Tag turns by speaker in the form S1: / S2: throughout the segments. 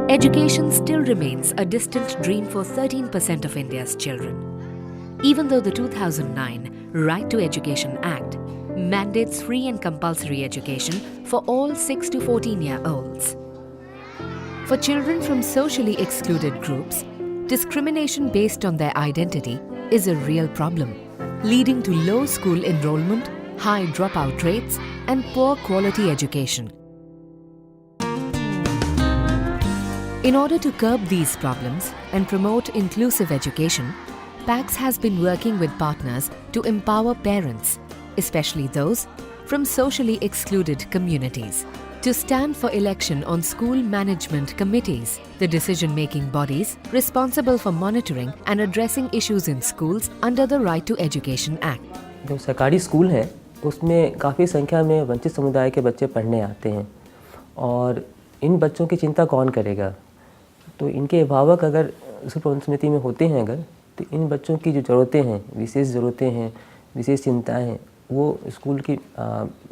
S1: Education still remains a distant dream for 13% of India's children, even though the 2009 Right to Education Act mandates free and compulsory education for all 6 to 14-year-olds. For children from socially excluded groups, discrimination based on their identity is a real problem, leading to low school enrollment, high dropout rates, and poor quality education. In order to curb these problems and promote inclusive education, PACS has been working with partners to empower parents, especially those from socially excluded communities, to stand for election on school management committees, the decision-making bodies responsible for monitoring and addressing issues in schools under the Right to Education Act.
S2: जो सरकारी school है उसमें काफ़ी संख्या में वंचित समुदाय के बच्चे पढ़ने आते हैं और इन बच्चों की चिंता कौन करेगा। तो इनके अभिभावक अगर स्कूल प्रबंधन समिति में होते हैं अगर, तो इन बच्चों की जो ज़रूरतें हैं, विशेष ज़रूरतें हैं, विशेष चिंताएं हैं, वो स्कूल की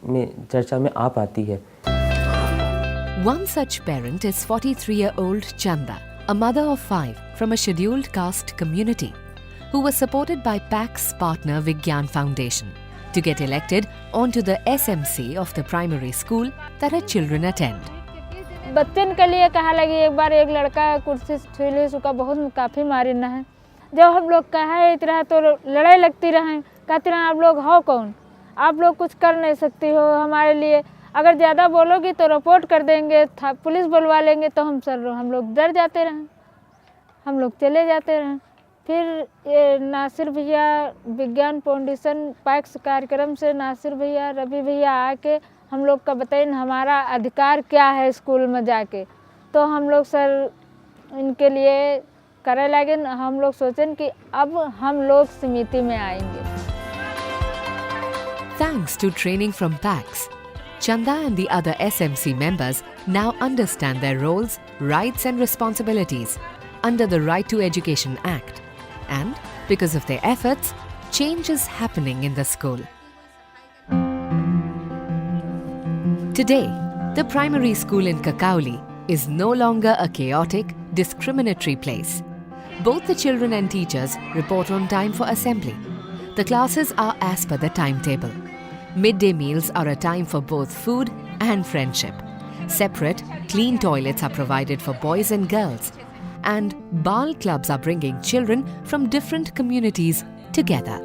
S2: में चर्चा में आ पाती है।
S1: One such parent is 43-year-old Chanda, a mother of 5 from a scheduled caste community, who was supported by PACS partner Vigyan Foundation to get elected onto the SMC of the primary school that her children attend.
S3: Bachchan के लिए कहा लगी एक बार एक लड़का कुर्सी से छीली उसका बहुत काफ़ी मारी न है। जब हम लोग कहा इतना तो लड़ाई लगती रहे, कहती रहे आप लोग हो कौन, आप लोग कुछ कर नहीं सकती हो हमारे लिए, अगर ज़्यादा बोलोगी तो रिपोर्ट कर देंगे, पुलिस बुलवा लेंगे। तो हम लोग डर जाते रहें, हम लोग चले जाते रहें। फिर ये नासिर भैया विज्ञान फाउंडेशन पैक्स कार्यक्रम से नासिर भैया रवि भैया आके हम लोग का बताइए हमारा अधिकार क्या है स्कूल में जाके। तो हम लोग सर इनके लिए करे लगे, हम लोग सोचें कि अब हम लोग समिति में आएंगे।
S1: Thanks to training from PACS, Chanda and the other SMC members now understand their roles, rights and responsibilities under the Right to Education Act. And because of their efforts, change is happening in the school. Today, the primary school in Kakauli is no longer a chaotic, discriminatory place. Both the children and teachers report on time for assembly. The classes are as per the timetable. Midday meals are a time for both food and friendship. Separate, clean toilets are provided for boys and girls. And Bal clubs are bringing children from different communities together.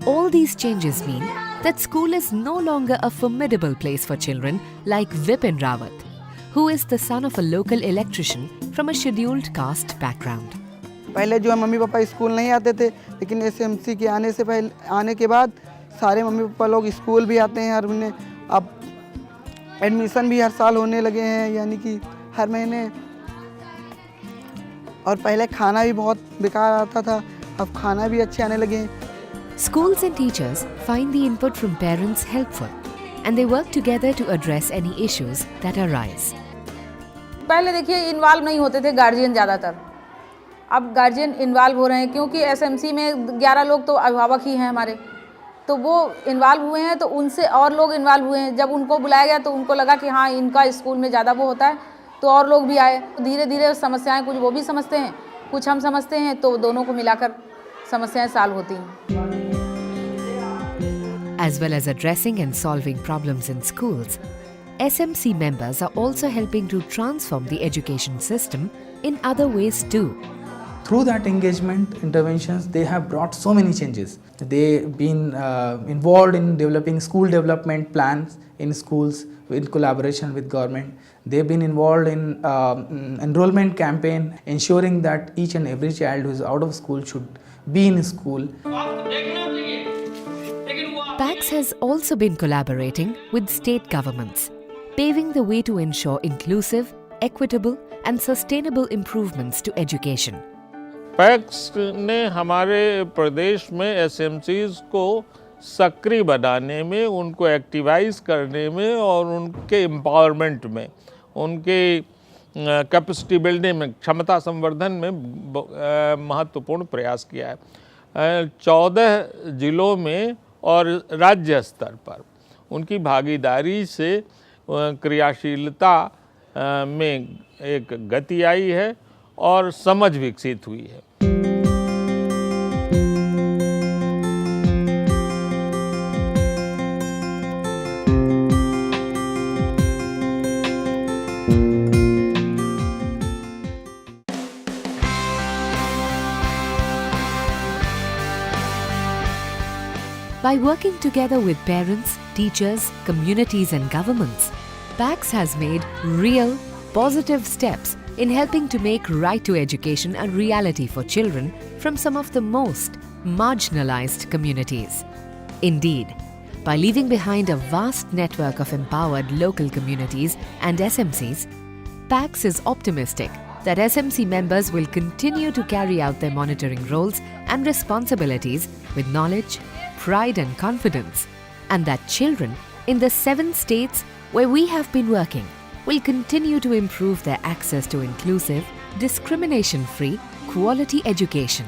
S1: All these changes mean that school is no longer a formidable place for children like Vipin Rawat, who is the son of a local electrician from a scheduled caste background.
S4: पहले जो है mummy papa school नहीं आते थे, लेकिन SMC के आने के बाद सारे मम्मी पापा लोग स्कूल भी आते हैं और उन्हें अब एडमिशन भी हर साल होने लगे हैं, यानी कि हर महीने। और पहले खाना भी बहुत बेकार आता था, अब खाना भी अच्छे आने लगे हैं।
S1: Schools and teachers find the input from parents helpful and they work together to address any issues that arise.
S5: पहले देखिए इन्वॉल्व नहीं होते थे गार्जियन ज़्यादातर, अब गार्जियन इन्वॉल्व हो रहे हैं क्योंकि एसएमसी में 11 लोग तो अभिभावक ही हैं हमारे, तो वो इन्वॉल्व हुए हैं, तो उनसे और लोग इन्वॉल्व हुए हैं। जब उनको बुलाया गया तो उनको लगा कि हाँ इनका स्कूल में ज़्यादा वो होता है, तो और लोग भी आए। धीरे धीरे समस्याएं कुछ वो भी समझते हैं, कुछ हम समझते हैं, तो दोनों को मिलाकर समस्याएं सॉल्व होती हैं।
S1: As well as addressing and solving problems in schools, SMC members are also helping to transform the education system in other ways too.
S6: Through that engagement, interventions, they have brought so many changes. They've been involved in developing school development plans in schools in collaboration with government. They've been involved in enrollment campaign, ensuring that each and every child who is out of school should be in school.
S1: PACS has also been collaborating with state governments, paving the way to ensure inclusive, equitable and sustainable improvements to education.
S7: PACS ने हमारे प्रदेश में एसएमसीज को सक्रिय बनाने में, उनको एक्टिवाइज करने में और उनके एम्पावरमेंट में, उनके कैपेसिटी बिल्डिंग में, क्षमता संवर्धन में महत्वपूर्ण प्रयास किया है। 14 जिलों में और राज्य स्तर पर उनकी भागीदारी से क्रियाशीलता में एक गति आई है और समझ विकसित हुई है।
S1: By working together with parents, teachers, communities and governments, PACS has made real, positive steps in helping to make right to education a reality for children from some of the most marginalized communities. Indeed, by leaving behind a vast network of empowered local communities and SMCs, PACS is optimistic that SMC members will continue to carry out their monitoring roles and responsibilities with knowledge, pride and confidence, and that children in the 7 states where we have been working will continue to improve their access to inclusive, discrimination-free, quality education.